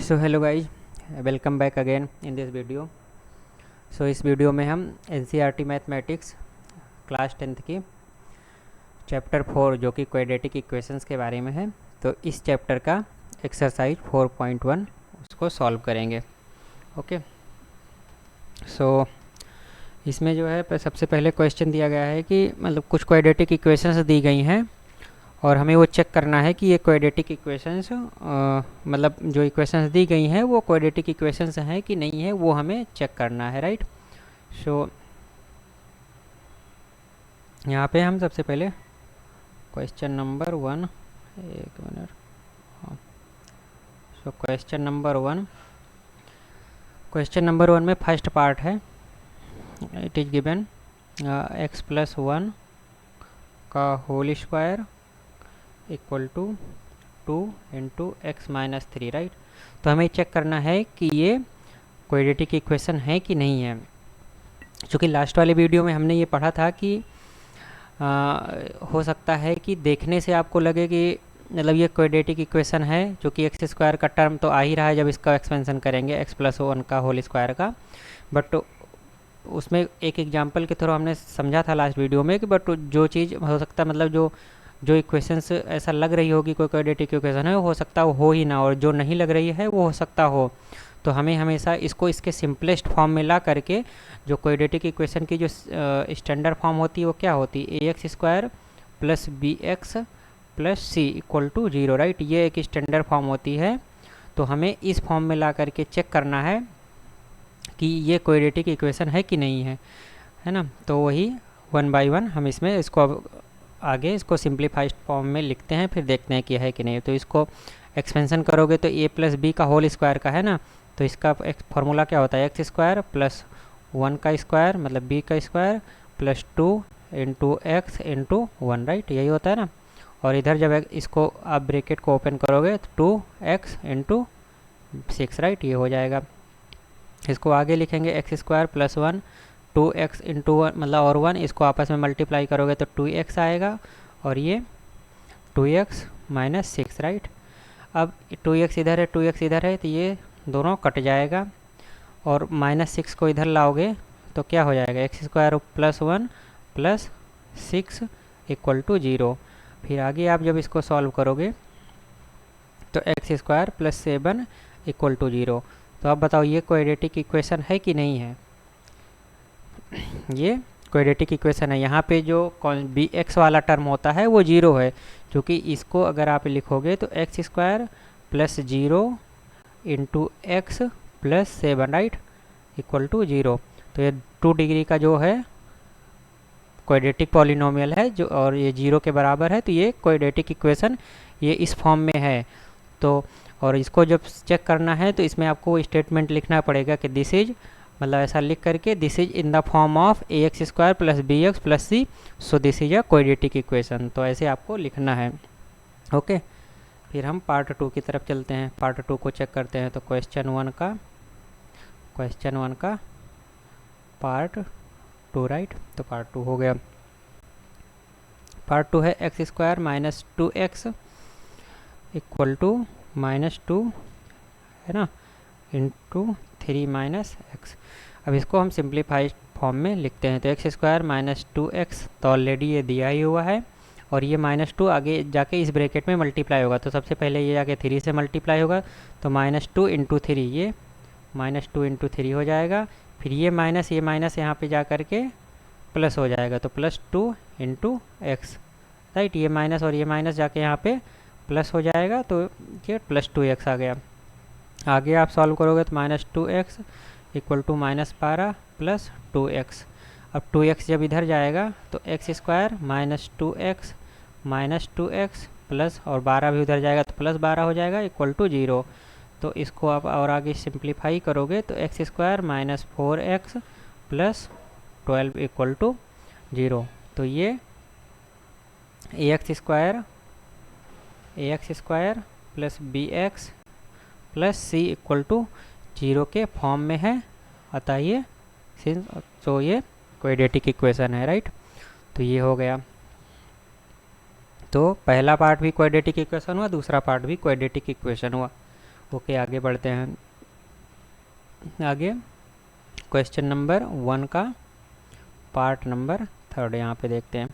So hello guys, welcome back again in this video. So इस video में हम NCERT mathematics class 10th की chapter 4 जो कि क्वाड्रेटिक इक्वेशंस के बारे में है, तो इस चैप्टर का एक्सरसाइज 4.1 उसको सॉल्व करेंगे। ओके, सो इसमें जो है सबसे पहले क्वेश्चन दिया गया है कि मतलब कुछ क्वाड्रेटिक इक्वेशंस दी गई हैं और हमें वो चेक करना है कि ये क्वाड्रेटिक इक्वेशंस मतलब जो इक्वेशंस दी गई हैं वो क्वाड्रेटिक इक्वेशंस हैं कि नहीं है, वो हमें चेक करना है, राइट। सो यहाँ पे हम सबसे पहले क्वेश्चन नंबर 1, एक मिनट, हाँ। सो क्वेश्चन नंबर 1 में फर्स्ट पार्ट है, इट इज़ गिवन x+1 का whole square equal to 2 into x minus 3, right. तो हमें चेक करना है कि ये क्वाड्रेटिक इक्वेशन है कि नहीं है। चूँकि लास्ट वाले वीडियो में हमने ये पढ़ा था कि हो सकता है कि देखने से आपको लगे कि मतलब ये क्वाड्रेटिक इक्वेशन है, जो कि एक्स स्क्वायर का टर्म तो आ ही रहा है जब इसका एक्सपेंशन करेंगे x+1 का होल स्क्वायर का, बट उसमें एक एग्जांपल के थ्रू हमने समझा था लास्ट वीडियो में कि बट जो चीज़ हो सकता है मतलब जो इक्वेशंस ऐसा लग रही होगी कोई क्वाड्रेटिक इक्वेशन है, हो सकता हो ही ना, और जो नहीं लग रही है वो हो सकता हो। तो हमें हमेशा इसको इसके सिंपलेस्ट फॉर्म में ला करके जो क्वाड्रेटिक इक्वेशन की जो स्टैंडर्ड फॉर्म होती है वो क्या होती है, ax² plus bx plus c equal to 0, right. ये एक स्टैंडर्ड फॉर्म होती है। तो हमें इस फॉर्म में ला करके चेक करना है कि ये क्वाड्रेटिक इक्वेशन है कि नहीं है ना। तो वही 1 बाय 1 हम इसमें इसको आगे इसको सिंप्लीफाइड फॉर्म में लिखते हैं, फिर देखते हैं कि है कि नहीं। तो इसको एक्सपेंशन करोगे तो a प्लस बी का होल स्क्वायर का है ना, तो इसका फार्मूला क्या होता है, x² प्लस 1 का स्क्वायर मतलब b का square plus 2 into x into 1, right, यही होता है ना। और इधर जब इसको आप ब्रैकेट को ओपन करोगे तो 2x इंटू 6, राइट, ये हो जाएगा। इसको आगे लिखेंगे x² प्लस 1 2x इंटू 1 मतलब और 1, इसको आपस में मल्टीप्लाई करोगे तो 2x आएगा, और ये 2x माइनस 6, राइट। अब 2x इधर है 2x इधर है तो ये दोनों कट जाएगा, और -6 को इधर लाओगे तो क्या हो जाएगा, x² plus 1 plus 6 equal to 0। फिर आगे आप जब इसको सॉल्व करोगे तो x² प्लस 7 इक्वल टू 0। तो अब बताओ ये क्वाड्रेटिक इक्वेशन है कि नहीं है। ये क्वाड्रेटिक इक्वेशन है। यहाँ पे जो bx वाला टर्म होता है वो 0 है, क्योंकि इसको अगर आप लिखोगे तो x² plus 0 into x plus 7, right, equal to 0। तो ये 2 डिग्री का जो है क्वाड्रेटिक पॉलिनोमियल है जो, और ये 0 के बराबर है, तो ये क्वाड्रेटिक इक्वेशन ये इस फॉर्म में है। तो और इसको जब चेक करना है तो इसमें आपको स्टेटमेंट लिखना पड़ेगा कि दिस इज, मतलब ऐसा लिख करके this is in the form of ax² plus bx plus c, so this is a quadratic equation. तो ऐसे आपको लिखना है। ओके, फिर हम पार्ट 2 की तरफ चलते हैं। पार्ट 2 को चेक करते हैं। तो क्वेश्चन 1 का पार्ट 2, राइट। तो पार्ट 2 हो गया। पार्ट 2 है x² minus 2x equal to -2 है ना इंटू 3 माइनस एक्स। अब इसको हम सिंप्लीफाइड फॉर्म में लिखते हैं। तो x² माइनस 2x तो ऑलरेडी ये दिया ही हुआ है, और ये -2 आगे जाके इस ब्रैकेट में मल्टीप्लाई होगा, तो सबसे पहले ये जाके 3 से मल्टीप्लाई होगा, तो -2 इंटू 3, ये -2 इंटू 3 हो जाएगा। फिर ये माइनस यहाँ पे जा कर के प्लस हो जाएगा, तो +2 इंटू एक्स, राइट। ये माइनस और ये माइनस जाके यहाँ पे प्लस हो जाएगा, तो ये +2x आ गया। आगे आप सॉल्व करोगे तो -2x equal to -12 plus 2x। अब 2x जब इधर जाएगा तो x² माइनस 2x प्लस और 12 भी उधर जाएगा तो +12 हो जाएगा इक्वल टू 0। तो इसको आप और आगे सिंप्लीफाई करोगे तो x² minus 4x plus 12 equal to 0। तो ये ax² plus bx plus c equal to 0 के फॉर्म में है, अतः ये तो ये क्वाड्रेटिक इक्वेशन है, राइट। तो ये हो गया। तो पहला पार्ट भी क्वाड्रेटिक इक्वेशन हुआ, दूसरा पार्ट भी क्वाड्रेटिक इक्वेशन हुआ। ओके, आगे बढ़ते हैं। आगे क्वेश्चन नंबर 1 का पार्ट नंबर 3 यहाँ पे देखते हैं।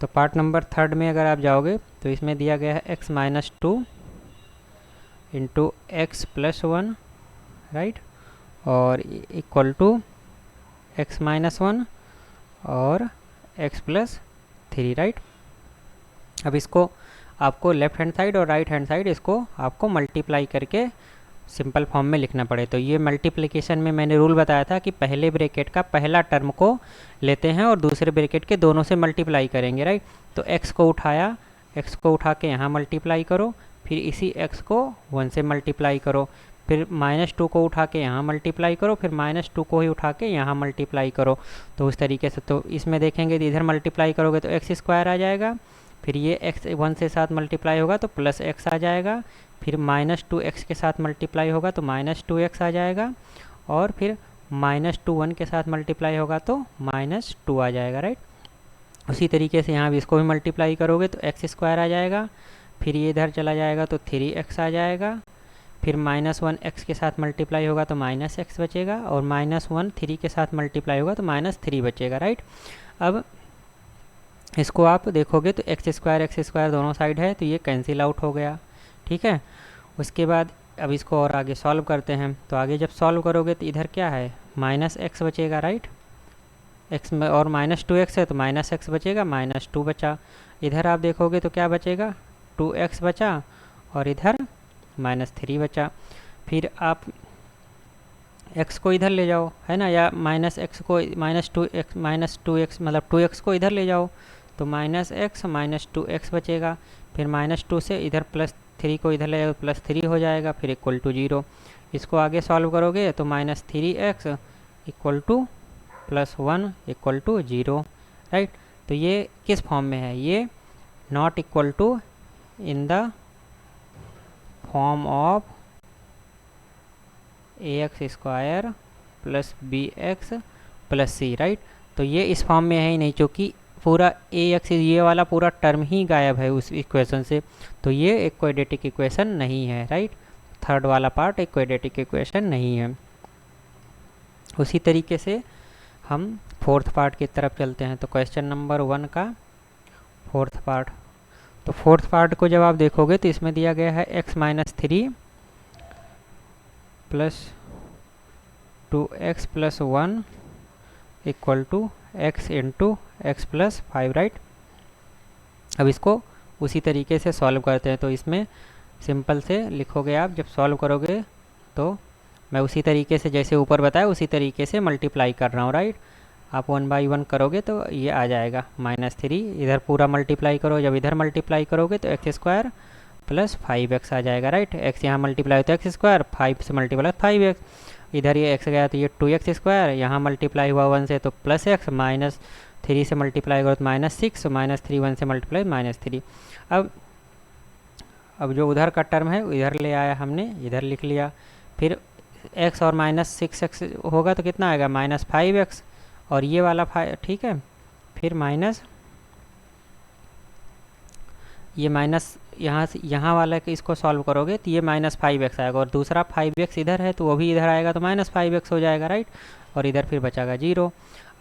तो पार्ट नंबर 3 में अगर आप जाओगे तो इसमें दिया गया है x minus 2 into x plus 1, right, और इक्वल टू x माइनस 1 और x प्लस 3, राइट। अब इसको आपको लेफ्ट हैंड साइड और राइट हैंड साइड इसको आपको मल्टीप्लाई करके सिंपल फॉर्म में लिखना पड़े। तो ये मल्टीप्लिकेशन में मैंने रूल बताया था कि पहले ब्रैकेट का पहला टर्म को लेते हैं और दूसरे ब्रैकेट के दोनों से मल्टीप्लाई करेंगे, राइट। तो x को उठाया, x को उठा के यहाँ मल्टीप्लाई करो, फिर इसी x को 1 से मल्टीप्लाई करो, फिर -2 को उठा के यहाँ मल्टीप्लाई करो, फिर -2 को ही उठा के यहाँ मल्टीप्लाई करो। तो उस तरीके से तो इसमें देखेंगे इधर मल्टीप्लाई करोगे तो x स्क्वायर आ जाएगा, फिर ये x 1 से साथ मल्टीप्लाई होगा तो प्लस x आ जाएगा, फिर -2x के साथ मल्टीप्लाई होगा तो -2x आ जाएगा, और फिर -2 1 के साथ मल्टीप्लाई होगा तो -2 आ जाएगा, राइट। उसी तरीके से यहाँ भी इसको भी मल्टीप्लाई करोगे तो x स्क्वायर आ जाएगा, फिर ये इधर चला जाएगा तो 3x आ जाएगा, फिर -1 x के साथ मल्टीप्लाई होगा तो -x बचेगा, और -1 3 के साथ मल्टीप्लाई होगा तो -3 बचेगा, राइट। अब इसको आप देखोगे तो x स्क्वायर दोनों साइड है तो ये कैंसिल आउट हो गया, ठीक है। उसके बाद अब इसको और आगे सॉल्व करते हैं। तो आगे जब सॉल्व करोगे तो इधर क्या है, -x बचेगा, राइट। x में और -2x है तो -x बचेगा, -2 बचा। इधर आप देखोगे तो क्या बचेगा, 2x बचा, और इधर -3 बचा। फिर आप x को इधर ले जाओ, है ना, या -x को -2x मतलब 2x को इधर ले जाओ तो -x 2x बचेगा। फिर -2 से इधर +3 को इधर ले जाओ, +3 हो जाएगा, फिर इक्वल टू 0। इसको आगे सॉल्व करोगे तो -3x equal to +1 equal to 0, right. तो ये किस फॉर्म में है, ये not equal to in the form of ax square plus bx plus C, right. तो ये इस फॉर्म में है ही नहीं, क्योंकि पूरा ax ये वाला पूरा टर्म ही गायब है उस इक्वेशन से, तो ये एक क्वाड्रेटिक इक्वेशन नहीं है, राइट। थर्ड वाला पार्ट एक क्वाड्रेटिक इक्वेशन नहीं है। उसी तरीके से हम फोर्थ पार्ट की तरफ चलते हैं। तो क्वेश्चन नंबर 1 का फोर्थ पार्ट। तो फोर्थ पार्ट को जब आप देखोगे तो इसमें दिया गया है x minus 3 plus 2x plus 1 equal to x into x plus 5, right. अब इसको उसी तरीके से सॉल्व करते हैं। तो इसमें सिंपल से लिखोगे आप, जब सॉल्व करोगे तो मैं उसी तरीके से जैसे ऊपर बताया उसी तरीके से मल्टीप्लाई कर रहा हूँ, राइट। आप 1 बाई 1 करोगे तो ये आ जाएगा -3, इधर पूरा मल्टीप्लाई करो, जब इधर मल्टीप्लाई करोगे तो एक्स स्क्वायर प्लस 5x आ जाएगा, राइट। x यहाँ मल्टीप्लाई तो एक्स स्क्वायर, 5 से मल्टीप्लाई 5x, इधर ये x गया तो ये 2x स्क्वायर, यहाँ मल्टीप्लाई हुआ 1 से तो प्लस x, -3 से मल्टीप्लाई करो तो -6, -3 1 से मल्टीप्लाई -3। अब जो उधर का टर्म है इधर ले आया हमने, इधर लिख लिया। फिर x और -6x होगा तो कितना आएगा, -5x, और ये वाला 5, ठीक है। फिर ये माइनस यहाँ से यहाँ वाला के इसको सॉल्व करोगे तो ये -5x आएगा, और दूसरा 5x इधर है तो वो भी इधर आएगा तो -5x हो जाएगा, राइट। और इधर फिर बचाएगा 0।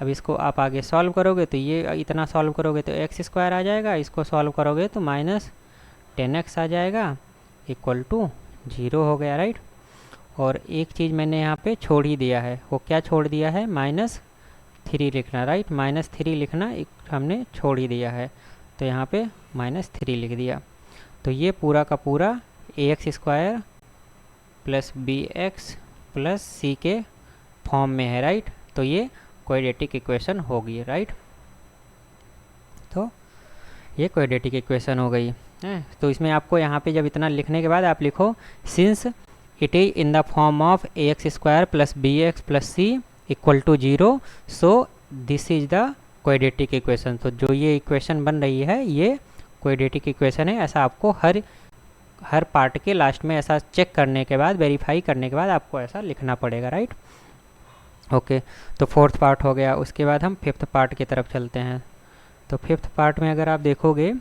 अब इसको आप आगे सॉल्व करोगे तो ये इतना सॉल्व करोगे तो एक्स स्क्वायर आ जाएगा, इसको सॉल्व करोगे तो -10x आ जाएगा इक्वल टू 0 हो गया, राइट। और एक चीज़ मैंने यहाँ पे छोड़ ही दिया है, वो क्या छोड़ दिया है, -3 लिखना, राइट। -3 लिखना हमने छोड़ ही दिया है, तो यहाँ पे -3 लिख दिया। तो ये पूरा का पूरा ax square plus bx plus c के फॉर्म में है, राइट। तो ये क्वाड्रेटिक इक्वेशन होगी, राइट। तो ये क्वाड्रेटिक इक्वेशन हो गई है। तो इसमें आपको यहाँ पे जब इतना लिखने के बाद आप लिखो since it is in the form of ax square plus bx plus c equal to 0, so this is the quadratic equation. तो जो ये इक्वेशन बन रही है ये क्वाड्रेटिक इक्वेशन है। ऐसा आपको हर पार्ट के लास्ट में ऐसा चेक करने के बाद, वेरीफाई करने के बाद आपको ऐसा लिखना पड़ेगा, राइट। ओके, तो फोर्थ पार्ट हो गया। उसके बाद हम फिफ्थ पार्ट की तरफ चलते हैं। तो फिफ्थ पार्ट में अगर आप देखोगे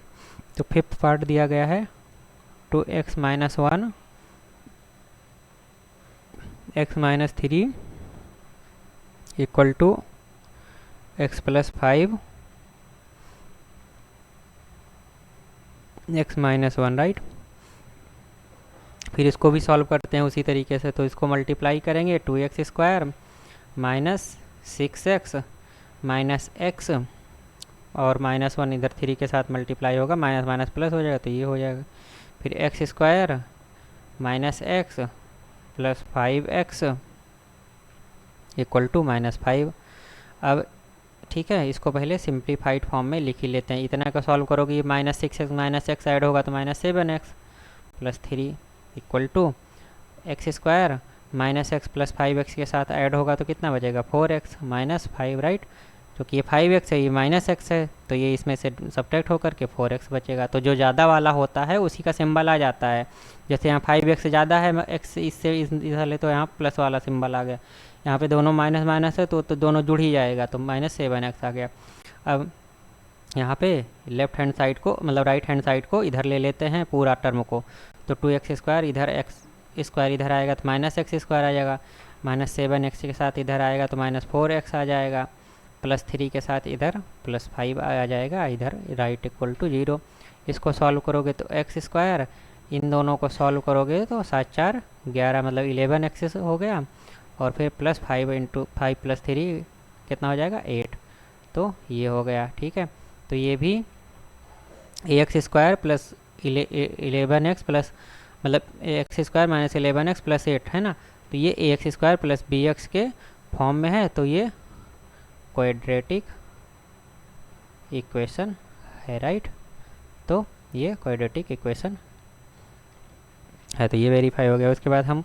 तो फिफ्थ पार्ट दिया गया है 2x - 1 x minus 3 equal to x plus 5 x minus 1, right. फिर इसको भी सॉल्व करते हैं उसी तरीके से, तो इसको मल्टीप्लाई करेंगे 2x² minus 6x minus x और -1 इधर 3 के साथ मल्टीप्लाई होगा, माइनस माइनस प्लस हो जाएगा तो ये हो जाएगा। फिर x² minus x plus 5x equal to -5। अब ठीक है, इसको पहले सिंप्लीफाइड फॉर्म में लिख ही लेते हैं। इतना का सॉल्व करोगे, -6x माइनस x ऐड होगा तो -7x plus 3 equal to x² minus x plus 5x के साथ ऐड होगा तो कितना बचेगा, 4x माइनस 5, राइट। क्योंकि ये 5x है, ये -x है, तो ये इसमें से सब्ट्रैक्ट होकर के 4x बचेगा। तो जो ज़्यादा वाला होता है उसी का सिंबल आ जाता है। जैसे यहाँ 5x से ज़्यादा है, x इससे इधर ले तो यहाँ प्लस वाला सिंबल आ गया। यहाँ पे दोनों माइनस माइनस है तो दोनों जुड़ ही जाएगा, तो -7x आ गया। अब यहाँ पे लेफ्ट हैंड साइड को, मतलब राइट हैंड साइड को इधर ले लेते हैं पूरा टर्म को, तो 2x² इधर x² इधर आएगा तो -x² आ जाएगा, -7x के साथ इधर आएगा तो -4x आ जाएगा, प्लस 3 के साथ इधर प्लस 5 आ जाएगा, इधर राइट इक्वल टू 0। इसको सॉल्व करोगे तो x², इन दोनों को सॉल्व करोगे तो 7 4 11 मतलब 11x हो गया, और फिर प्लस 5 इंटू 5 प्लस 3 कितना हो जाएगा, 8। तो ये हो गया, ठीक है। तो ये भी ax² प्लस 11x प्लस मतलब x² माइनस 11x प्लस 8 है ना, तो ये ax² प्लस bx के फॉर्म में है, तो ये क्वाड्रेटिक इक्वेशन है, राइट। तो ये क्वाड्रेटिक इक्वेशन है, तो ये वेरीफाई हो गया। उसके बाद हम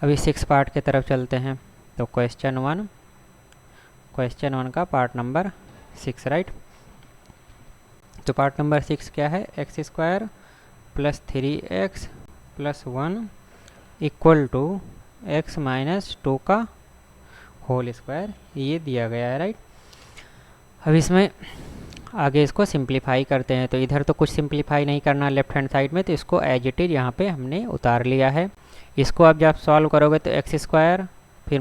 अभी 6 पार्ट की तरफ चलते हैं। तो क्वेश्चन 1 का पार्ट नंबर 6, राइट। तो पार्ट नंबर 6 क्या है, x² plus 3x plus 1 equal to x minus 2 का होल स्क्वायर, ये दिया गया है, राइट। अब इसमें आगे इसको सिंप्लीफाई करते हैं। तो इधर तो कुछ सिंप्लीफाई नहीं करना लेफ्ट हैंड साइड में, तो इसको एज इट इज यहाँ पे हमने उतार लिया है। इसको अब जब सॉल्व करोगे तो x² फिर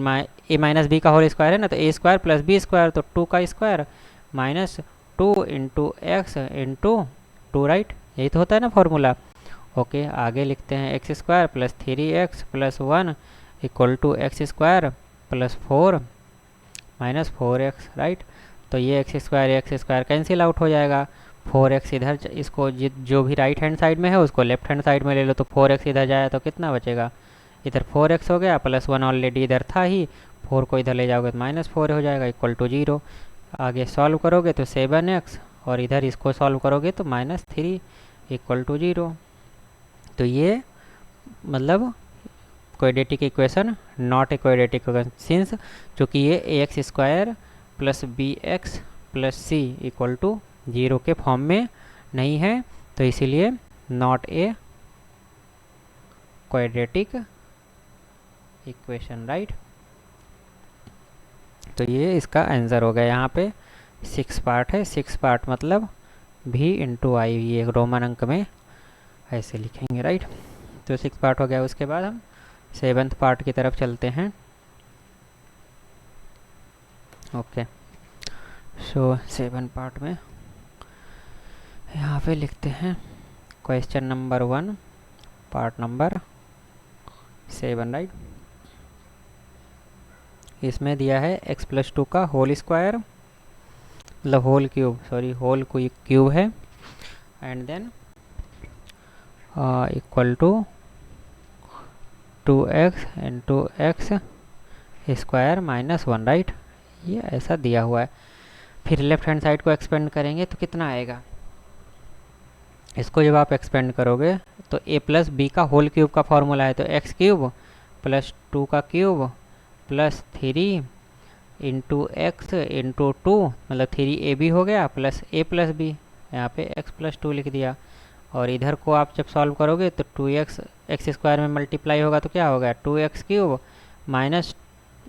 a माइनस बी का होल स्क्वायर है ना, तो a² प्लस b² तो 2 का square minus 2 into x into 2, right. यही तो होता है ना फॉर्मूला। ओके, आगे लिखते हैं x² plus 3x plus 1 equal to x² plus 4 minus 4x, right. तो ये x² कैंसिल आउट हो जाएगा, 4x इधर, इसको जो भी राइट हैंड साइड में है उसको लेफ्ट हैंड साइड में ले लो, तो 4x इधर जाए तो कितना बचेगा, इधर 4x हो गया, प्लस 1 ऑलरेडी इधर था ही, 4 को इधर ले जाओगे तो -4 हो जाएगा इक्वल टू 0। आगे सॉल्व करोगे तो 7x, और इधर इसको सॉल्व करोगे तो -3 इक्वल टू 0। तो ये मतलब quadratic equation not a quadratic equation, since चूँकि ये ax² plus bx plus c equal to 0 के फॉर्म में नहीं है, तो इसीलिए not a quadratic equation, right. तो ये इसका आंसर हो गया। यहाँ पे 6 पार्ट है, 6 पार्ट मतलब v इंटू आई, ये रोमन अंक में ऐसे लिखेंगे, राइट। तो 6 पार्ट हो गया। उसके बाद हम 7th पार्ट की तरफ चलते हैं। ओके, सो 7 पार्ट में यहाँ पे लिखते हैं question number 1 part number 7, right. इसमें दिया है x प्लस 2 का होल स्क्वायर, मतलब whole cube, sorry whole cube है, and then equal to 2x into X square minus 1, right. ये ऐसा दिया हुआ है। फिर लेफ्ट हैंड साइड को एक्सपेंड करेंगे तो कितना आएगा, इसको जब आप एक्सपेंड करोगे तो a प्लस बी का होल क्यूब का फॉर्मूला है, तो x³ प्लस 2 का cube plus 3 into x into 2 मतलब 3ab हो गया, प्लस a प्लस बी, यहाँ पे x प्लस 2 लिख दिया। और इधर को आप जब सॉल्व करोगे तो 2x x² में मल्टीप्लाई होगा तो क्या होगा, 2x³ माइनस,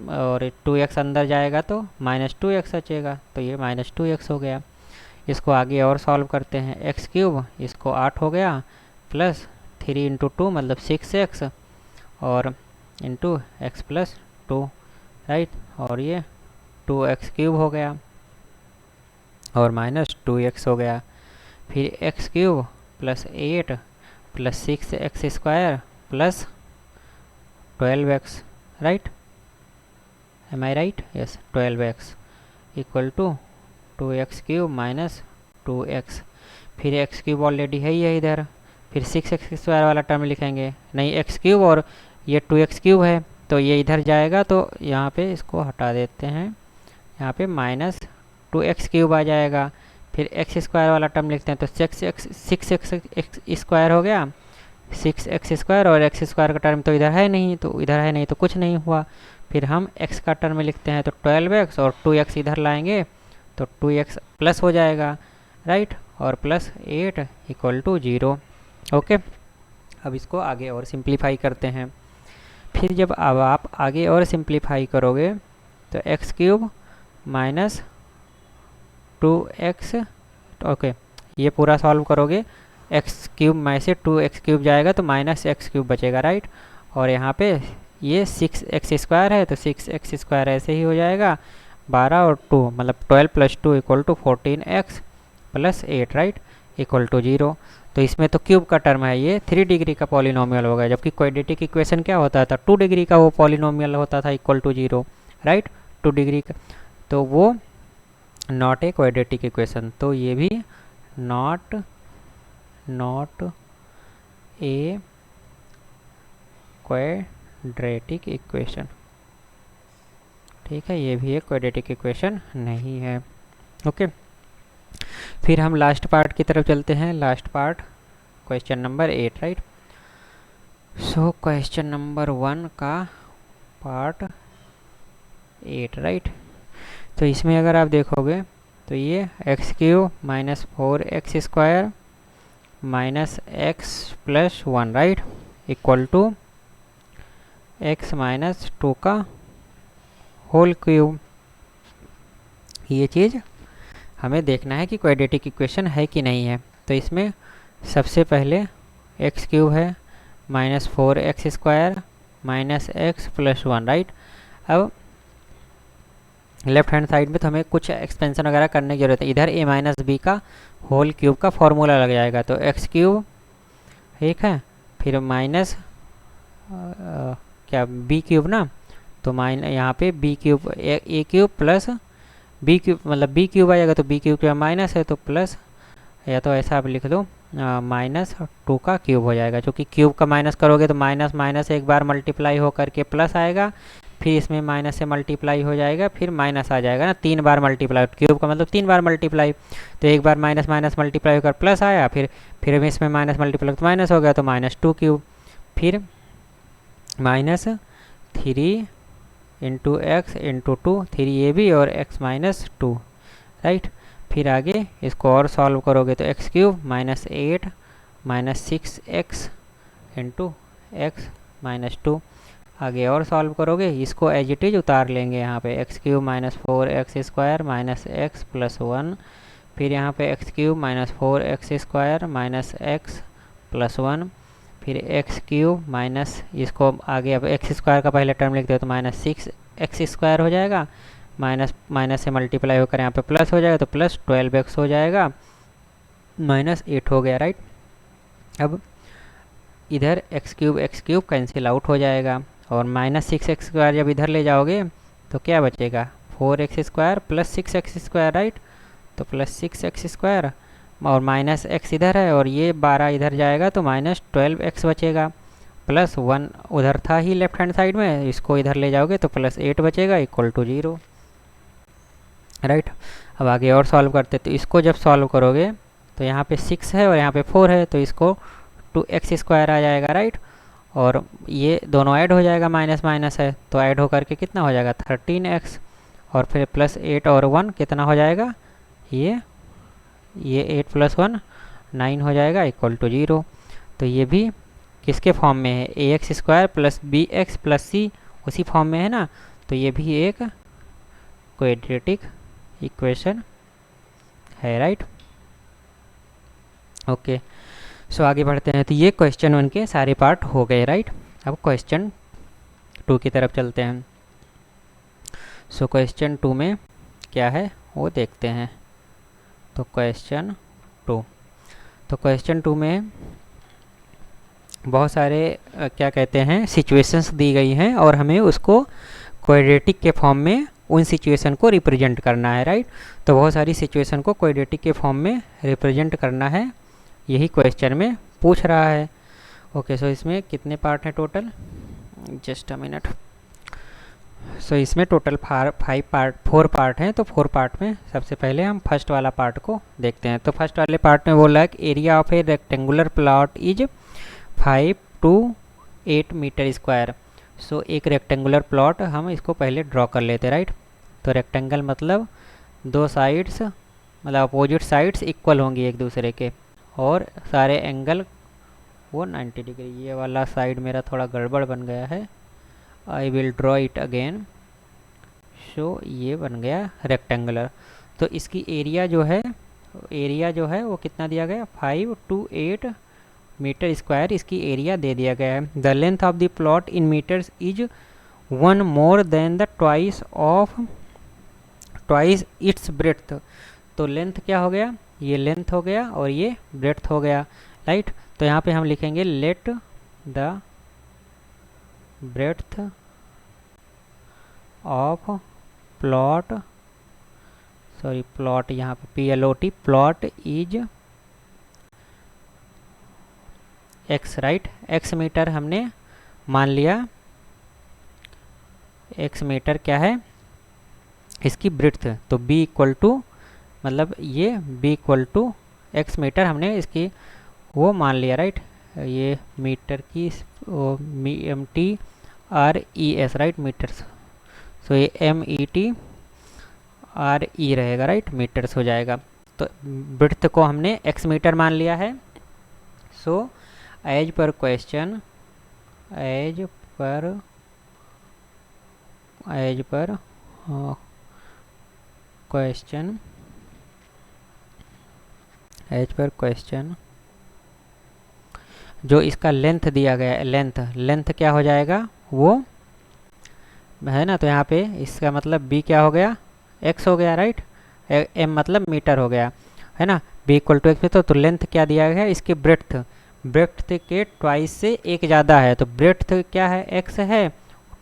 और 2x अंदर जाएगा तो -2x बचेगा, तो ये -2x हो गया। इसको आगे और सॉल्व करते हैं, x³ इसको 8 हो गया, प्लस 3 इंटू 2 मतलब 6x, और into x plus two, right, और ये 2x³ हो गया और माइनस 2x हो गया, फिर x³ plus 8 plus 6x² plus 12x, right, am I right, yes, 12x equal to 2x³ minus 2x, फिर x³ ऑलरेडी है ही है इधर, फिर 6x² वाला टर्म लिखेंगे, नहीं x³ और ये 2x³ है तो ये इधर जाएगा, तो यहाँ पे इसको हटा देते हैं, यहाँ पे माइनस 2x³ आ जाएगा, फिर x² वाला टर्म लिखते हैं तो 6x² हो गया, 6x² और x² का टर्म तो इधर है नहीं, तो इधर है नहीं तो कुछ नहीं हुआ, फिर हम x का टर्म लिखते हैं तो 12x और 2x इधर लाएंगे तो 2x प्लस हो जाएगा, राइट, और प्लस 8 इक्वल टू 0। ओके, अब इसको आगे और सिंप्लीफाई करते हैं, फिर जब अब आप आगे और सिंप्लीफाई करोगे तो x³ माइनस 2x, ओके, ये पूरा सॉल्व करोगे, x³ में से 2x³ जाएगा तो माइनस x³ बचेगा, राइट, और यहाँ पे ये 6x² है तो 6x² ऐसे ही हो जाएगा, 12 और 2 मतलब 12 plus 2 equal to 14x plus 8, right, equal to 0। तो इसमें तो क्यूब का टर्म है, ये 3 डिग्री का पॉलिनोमियल होगा, जबकि क्वाड्रेटिक इक्वेशन क्या होता था, 2 डिग्री का वो पॉलिनोमियल होता था इक्वल टू 0, राइट, 2 डिग्री का, तो वो नॉट ए क्वाड्रेटिक इक्वेशन, तो ये भी नॉट ए क्वाड्रेटिक इक्वेशन, ठीक है, ये भी एक क्वाड्रेटिक इक्वेशन नहीं है। ओके, फिर हम लास्ट पार्ट की तरफ चलते हैं, last part question number 8, right, so question number 1 का पार्ट 8, राइट, तो इसमें अगर आप देखोगे तो ये x³ minus 4x² minus x plus 1, right, equal to x minus 2 का होल क्यूब, ये चीज़ हमें देखना है कि क्वाड्रेटिक इक्वेशन है कि नहीं है। तो इसमें सबसे पहले x³ है minus 4x² minus x plus 1, right, अब लेफ्ट हैंड साइड में तो हमें कुछ एक्सपेंशन वगैरह करने की जरूरत है, इधर a माइनस बी का होल क्यूब का फॉर्मूला लग जाएगा, तो x³, ठीक है, फिर माइनस क्या b³ ना, तो यहाँ पे b³ a³ प्लस b³ मतलब b³ आएगा तो b³ क्या माइनस है तो प्लस, या तो ऐसा आप लिख दो माइनस 2 का क्यूब हो जाएगा, क्योंकि क्यूब का माइनस करोगे तो माइनस माइनस एक बार मल्टीप्लाई हो करके प्लस आएगा, फिर इसमें माइनस से मल्टीप्लाई हो जाएगा, फिर माइनस आ जाएगा ना, 3 बार मल्टीप्लाई, क्यूब का मतलब 3 बार मल्टीप्लाई, तो एक बार माइनस माइनस मल्टीप्लाई होकर प्लस आया, फिर इसमें माइनस मल्टीप्लाई तो माइनस हो गया तो माइनस 2 क्यूब, फिर माइनस 3 इंटू एक्स इंटू 2, 3 ये भी और x माइनस 2, राइट, फिर आगे इसको और सॉल्व करोगे तो x³ minus 8 minus 6x into x minus 2, आगे और सॉल्व करोगे, इसको एज इट इज उतार लेंगे यहाँ पे, x³ minus 4x² minus x plus 1, फिर यहाँ पे x³ minus 4x² minus x plus 1, फिर x³ माइनस, इसको आगे अब x² का पहले टर्म लिखते हो तो माइनस 6x² हो जाएगा, माइनस माइनस से मल्टीप्लाई होकर यहाँ पे प्लस हो जाएगा तो प्लस 12x हो जाएगा, माइनस 8 हो गया, राइट, अब इधर x³ कैंसिल आउट हो जाएगा, और माइनस 6x² जब इधर ले जाओगे तो क्या बचेगा, 4x² प्लस 6x², राइट, तो प्लस 6x² और माइनस x इधर है और ये 12 इधर जाएगा तो माइनस 12x बचेगा, प्लस 1 उधर था ही लेफ्ट हैंड साइड में, इसको इधर ले जाओगे तो प्लस 8 बचेगा इक्वल टू 0, राइट। अब आगे और सॉल्व करते, तो इसको जब सॉल्व करोगे तो यहाँ पे 6 है और यहाँ पे 4 है तो इसको 2x² आ जाएगा, राइट, और ये दोनों ऐड हो जाएगा, माइनस माइनस है तो ऐड हो करके कितना हो जाएगा 13x, और फिर प्लस 8 और 1 कितना हो जाएगा, ये 8 प्लस 1 9 हो जाएगा इक्वल टू 0। तो ये भी किसके फॉर्म में है, ax² plus bx plus c उसी फॉर्म में है ना, तो ये भी एक क्वाड्रेटिक इक्वेशन है, राइट। ओके, सो आगे बढ़ते हैं, तो ये क्वेश्चन 1 के सारे पार्ट हो गए, राइट। अब क्वेश्चन टू की तरफ चलते हैं। सो क्वेश्चन टू में क्या है वो देखते हैं। तो क्वेश्चन टू में बहुत सारे क्या कहते हैं सिचुएशंस दी गई हैं और हमें उसको क्वाड्रेटिक के फॉर्म में उन सिचुएशन को रिप्रेजेंट करना है, राइट। तो बहुत सारी सिचुएशन को क्वाड्रेटिक के फॉर्म में रिप्रेजेंट करना है, यही क्वेश्चन में पूछ रहा है। ओके, सो इसमें कितने पार्ट हैं टोटल, जस्ट अ मिनट। सो इसमें टोटल 4 पार्ट हैं। तो 4 पार्ट में सबसे पहले हम फर्स्ट वाला पार्ट को देखते हैं। तो फर्स्ट वाले पार्ट में बोला है कि area of a rectangular plot is 5 to 8 metre square. So एक रेक्टेंगुलर प्लॉट हम इसको पहले ड्रॉ कर लेते हैं, राइट। तो रेक्टेंगल मतलब दो साइड्स मतलब अपोजिट साइड्स इक्वल होंगी एक दूसरे के और सारे एंगल वो 90 डिग्री। ये वाला साइड मेरा थोड़ा गड़बड़ बन गया है, I will draw it again. So ये बन गया रेक्टेंगुलर। तो इसकी एरिया जो है वो कितना दिया गया, 5 to 8 मीटर स्क्वायर इसकी एरिया दे दिया गया है। The length of the plot in metres is 1 more than the twice its breadth. तो लेंथ क्या हो गया, ये लेंथ हो गया और ये ब्रेड्थ हो गया, राइट। तो यहाँ पे हम लिखेंगे let the breadth of plot यहाँ पे PLOT plot is x, right. x metre हमने मान लिया, x मीटर क्या है इसकी ब्रेड्थ। तो b इक्वल टू मतलब ये b equal to x metre हमने इसकी वो मान लिया, राइट। ये मीटर की METRES, राइट, मीटर्स। सो ये METRE रहेगा, राइट, मीटर्स हो जाएगा। तो ब्रेड्थ को हमने x मीटर मान लिया है। सो एज पर क्वेश्चन जो इसका लेंथ दिया गया है, लेंथ क्या हो जाएगा वो है ना। तो यहाँ पे इसका मतलब b क्या हो गया, x हो गया, राइट। m मतलब मीटर हो गया, है ना। b इक्वल टू x पे तो लेंथ क्या दिया गया है, इसकी ब्रेड्थ के ट्वाइस से एक ज़्यादा है। तो ब्रेड्थ क्या है, x है,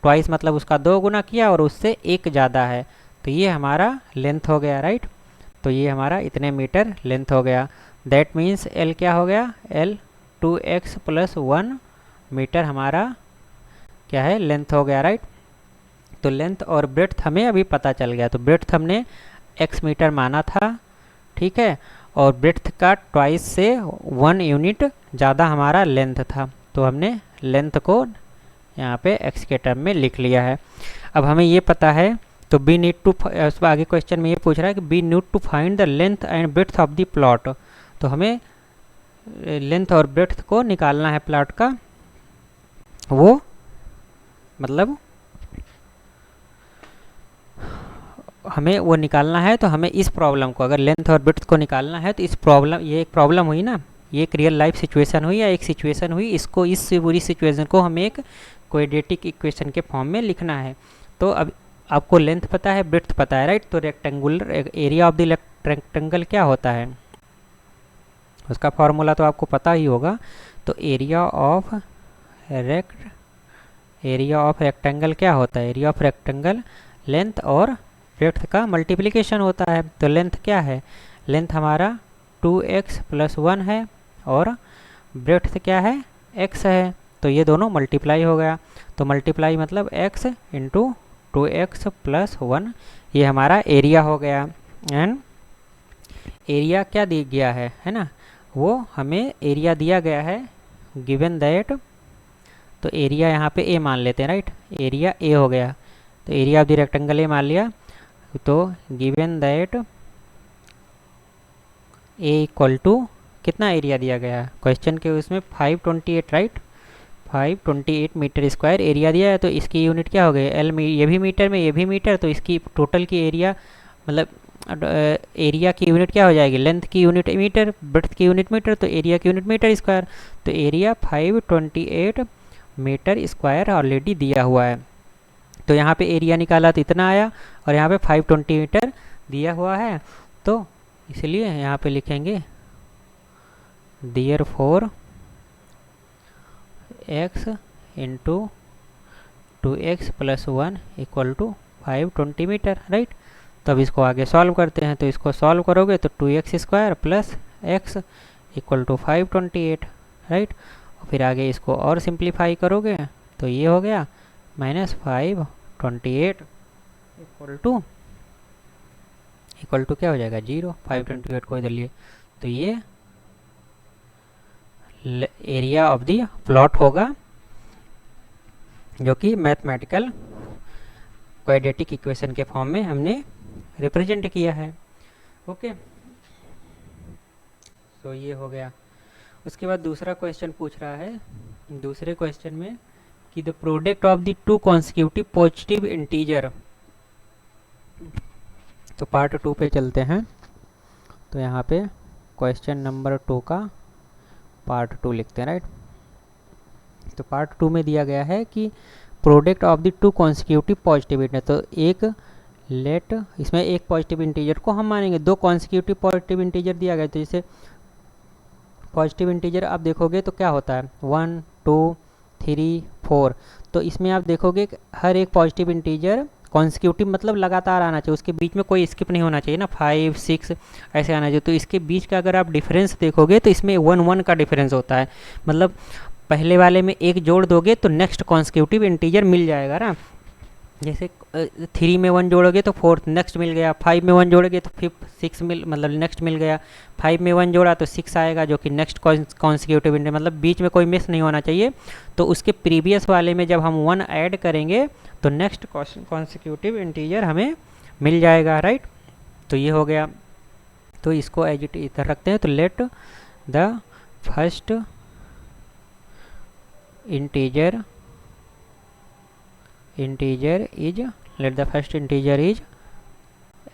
ट्वाइस मतलब उसका 2 गुना किया और उससे एक ज़्यादा है। तो ये हमारा लेंथ हो गया, राइट। तो ये हमारा इतने मीटर लेंथ हो गया। दैट मीन्स L क्या हो गया, L 2x + 1 मीटर हमारा क्या है, लेंथ हो गया, राइट। तो लेंथ और ब्रेड्थ हमें अभी पता चल गया। तो ब्रेड्थ हमने x मीटर माना था, ठीक है, और ब्रेड्थ का ट्वाइस से 1 यूनिट ज़्यादा हमारा लेंथ था। तो हमने लेंथ को यहाँ पे x के टर्म में लिख लिया है। अब हमें ये पता है तो बी नीड टू, आगे क्वेश्चन में ये पूछ रहा है कि we need to find the length and breadth of the plot. तो हमें लेंथ और ब्रेड्थ को निकालना है प्लॉट का, वो मतलब हमें वो निकालना है। तो हमें इस प्रॉब्लम को, अगर लेंथ और ब्रेड्थ को निकालना है तो इस प्रॉब्लम, ये एक प्रॉब्लम हुई ना, ये एक रियल लाइफ सिचुएशन हुई या एक सिचुएशन हुई, इसको, इस पूरी सिचुएशन को हमें एक क्वाड्रेटिक इक्वेशन के फॉर्म में लिखना है। तो अब आपको लेंथ पता है, ब्रेड्थ पता है, राइट। तो rectangular area of the rectangle क्या होता है, उसका फॉर्मूला तो आपको पता ही होगा। तो एरिया ऑफ रेक्टेंगल क्या होता है, एरिया ऑफ रेक्टेंगल लेंथ और ब्रेड्थ का मल्टीप्लिकेशन होता है। तो लेंथ क्या है, लेंथ हमारा 2x + 1 है और ब्रेड्थ क्या है, x है। तो ये दोनों मल्टीप्लाई हो गया। तो मल्टीप्लाई मतलब x × 2x + 1, ये हमारा एरिया हो गया। एंड एरिया क्या दिया गया है ना, वो हमें एरिया दिया गया है गिवन दैट। तो एरिया यहाँ पे a मान लेते हैं, राइट, एरिया a हो गया। तो area of the rectangle a मान लिया। तो given that a equal to कितना एरिया दिया गया है क्वेश्चन के उसमें 528, राइट, 528 मीटर स्क्वायर एरिया दिया है। तो इसकी यूनिट क्या हो गई, एल, ये भी मीटर में, ये भी मीटर। तो इसकी टोटल की एरिया मतलब एरिया की यूनिट क्या हो जाएगी, लेंथ की यूनिट मीटर, ब्रेड्थ की यूनिट मीटर, तो एरिया की यूनिट मीटर स्क्वायर। तो एरिया 528 मीटर स्क्वायर ऑलरेडी दिया हुआ है। तो यहाँ पे एरिया निकाला तो इतना आया और यहाँ पे 520 मीटर दिया हुआ है, तो इसलिए यहाँ पे लिखेंगे therefore x into 2x plus 1 equal to 520 metre, right. तो अब इसको आगे सॉल्व करते हैं, तो इसको सॉल्व करोगे तो 2x square plus x equal to 528, right. और फिर आगे इसको और सिंप्लीफाई करोगे तो ये हो गया -528 इक्वल टू क्या हो जाएगा 0। 528 को इधर लिए तो ये एरिया ऑफ द प्लॉट होगा, जो कि मैथमेटिकल क्वाड्रेटिक इक्वेशन के फॉर्म में हमने रिप्रेजेंट किया है। ओके, तो ये हो गया। उसके बाद दूसरा क्वेश्चन पूछ रहा है, दूसरे क्वेश्चन में कि the product of the two consecutive positive integer. तो पार्ट 2 पे चलते हैं। तो यहाँ पे क्वेश्चन नंबर 2 का पार्ट 2 लिखते हैं, राइट। तो पार्ट 2 में दिया गया है कि product of the two consecutive positive integer. तो एक लेट इसमें एक पॉजिटिव इंटीजर को हम मानेंगे, दो कॉन्सिक्यूटिव पॉजिटिव इंटीजर दिया गया। तो जैसे पॉजिटिव इंटीजर आप देखोगे तो क्या होता है 1 2 3 4। तो इसमें आप देखोगे कि हर एक पॉजिटिव इंटीजर कॉन्सिक्यूटिव मतलब लगातार आना चाहिए, उसके बीच में कोई स्किप नहीं होना चाहिए ना, 5 6 ऐसे आना चाहिए। तो इसके बीच का अगर आप डिफरेंस देखोगे तो इसमें 1 1 का डिफरेंस होता है, मतलब पहले वाले में एक जोड़ दोगे तो नेक्स्ट कॉन्सिक्यूटिव इंटीजर मिल जाएगा ना। जैसे 3 में 1 जोड़ोगे तो 4 नेक्स्ट मिल गया, 5 में 1 जोड़ोगे तो 5 6 मतलब नेक्स्ट मिल गया, 5 में 1 जोड़ा तो 6 आएगा जो कि नेक्स्ट कॉन्सिक्यूटिव इंटीजर, मतलब बीच में कोई मिस नहीं होना चाहिए। तो उसके प्रीवियस वाले में जब हम 1 ऐड करेंगे तो नेक्स्ट कॉन्सिक्यूटिव इंटीजर हमें मिल जाएगा, राइट। तो ये हो गया। तो इसको एज इट इधर रखते हैं। तो let the first integer is let the first integer is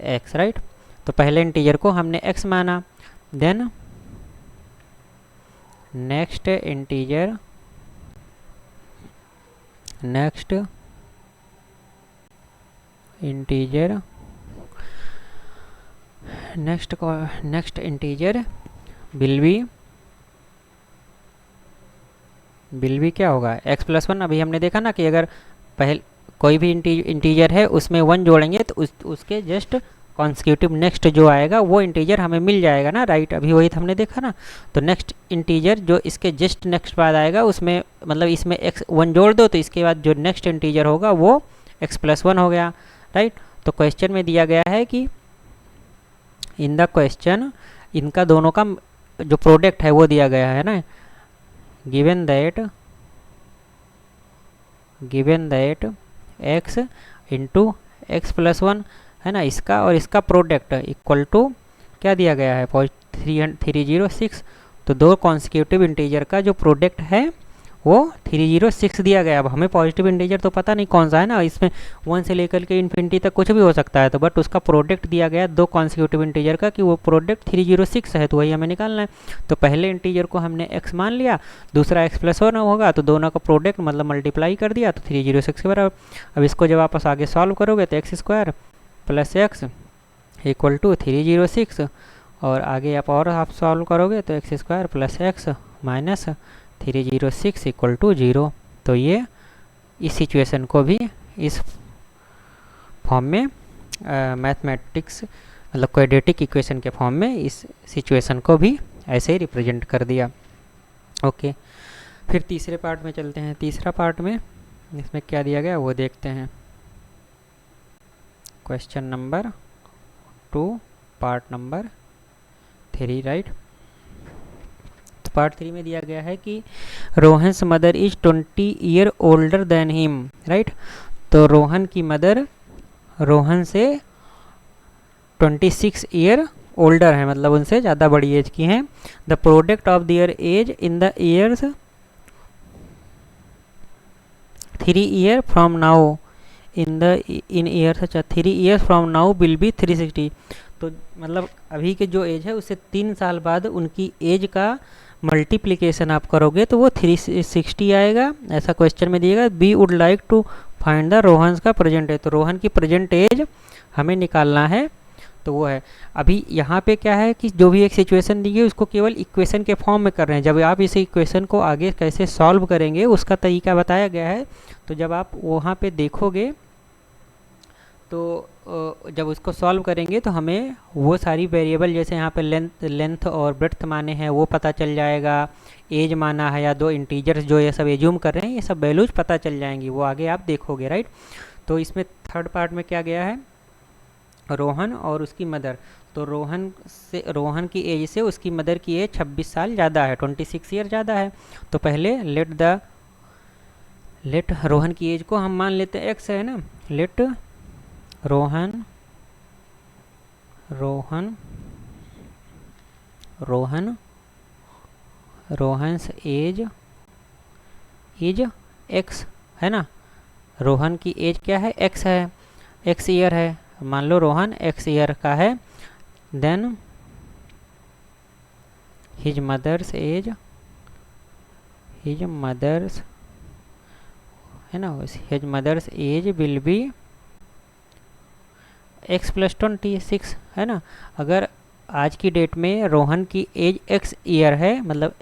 x, right. तो पहले इंटीजर को हमने x माना, then next integer next integer will be क्या होगा x प्लस 1। अभी हमने देखा ना कि अगर पहले कोई भी इंटीजर है उसमें 1 जोड़ेंगे तो उसके जस्ट कॉन्सिक्यूटिव नेक्स्ट जो आएगा वो इंटीजर हमें मिल जाएगा ना, राइट। अभी वही तो हमने देखा ना। तो नेक्स्ट इंटीजर जो इसके जस्ट नेक्स्ट बाद आएगा उसमें मतलब इसमें x 1 जोड़ दो तो इसके बाद जो नेक्स्ट इंटीजर होगा वो x प्लस 1 हो गया, राइट। तो क्वेश्चन में दिया गया है कि इन द क्वेश्चन इनका दोनों का जो प्रोडक्ट है वो दिया गया है ना, given that x into x plus 1 है ना, इसका और इसका प्रोडक्ट इक्वल टू क्या दिया गया है 306। तो दो कॉन्सिक्यूटिव इंटीजर का जो प्रोडक्ट है वो 306 दिया गया। अब हमें पॉजिटिव इंटीजर तो पता नहीं कौन सा है ना, इसमें 1 से लेकर के इन्फिनिटी तक कुछ भी हो सकता है। तो बट उसका प्रोडक्ट दिया गया दो कॉन्सिक्यूटिव इंटीजर का कि वो प्रोडक्ट 306 है, तो वही हमें निकालना है। तो पहले इंटीजर को हमने x मान लिया, दूसरा x प्लस 1 होगा, तो दोनों का प्रोडक्ट मतलब मल्टीप्लाई कर दिया तो 306 के बराबर। अब इसको जब वापस आगे सॉल्व करोगे तो x square plus x equal to 306, और आगे आप सॉल्व करोगे तो x square plus x minus 306 equal to 0। तो ये इस सिचुएशन को भी इस फॉर्म में मैथमेटिक्स मतलब क्वाड्रेटिक इक्वेशन के फॉर्म में इस सिचुएशन को भी ऐसे ही रिप्रेजेंट कर दिया। ओके, फिर तीसरे पार्ट में चलते हैं। तीसरा पार्ट में इसमें क्या दिया गया वो देखते हैं। Question number 2 part number 3, right. तो पार्ट 3 में दिया गया है कि Rohan's mother is 20 year older than him, right. तो रोहन की मदर रोहन से 26 ईयर ओल्डर है, मतलब उनसे ज़्यादा बड़ी एज की हैं। The product of their age in the years 3 year from now in years, अच्छा 3 years from now will be 360। तो मतलब अभी के जो एज है उससे 3 साल बाद उनकी एज का मल्टीप्लिकेशन आप करोगे तो वो 360 आएगा, ऐसा क्वेश्चन में दिएगा। We would like to find the Rohan का प्रेजेंट एज, तो रोहन की प्रेजेंट एज हमें निकालना है, तो वो है। अभी यहाँ पे क्या है कि जो भी एक सिचुएशन दी है उसको केवल इक्वेशन के फॉर्म में कर रहे हैं। जब आप इस इक्वेशन को आगे कैसे सॉल्व करेंगे उसका तरीका बताया गया है। तो जब आप वहाँ पे देखोगे तो जब उसको सॉल्व करेंगे तो हमें वो सारी वेरिएबल, जैसे यहाँ पे लेंथ और ब्रेड्थ माने हैं वो पता चल जाएगा, एज माना है या दो इंटीजर्स जो ये सब एज्यूम कर रहे हैं, ये सब वैल्यूज पता चल जाएंगी, वो आगे आप देखोगे, राइट। तो इसमें थर्ड पार्ट में क्या गया है, रोहन और उसकी मदर। तो रोहन की एज से उसकी मदर की एज 26 साल ज़्यादा है, 26 ईयर ज़्यादा है। तो पहले लेट रोहन की एज को हम मान लेते हैं एक्स है ना, लेट रोहन्स एज एक्स है ना, रोहन की एज क्या है, एक्स है, एक्स ईयर है, मान लो रोहन एक्स ईयर का है। देन हिज मदर्स है ना, his mother's age will be x plus 26 है ना। अगर आज की डेट में रोहन की एज एक्स ईयर है, मतलब